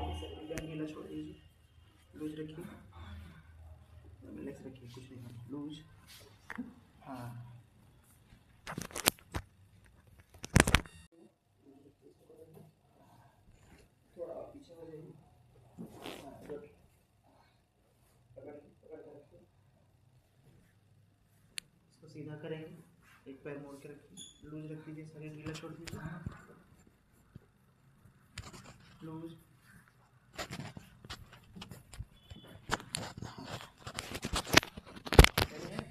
Band ढीला छोड़ दीजिए, लूज रखिए, रिलैक्स रखिए, कुछ नहीं लूज। हाँ थोड़ा और पीछे हो जाइए। हाँ गुड, पकड़ पकड़ के रखिए, इसको सीधा करेंगे, एक पैर मोड़ के रखिए, लूज रख दीजिए, शरीर ढीला छोड़ दीजिए, लूज।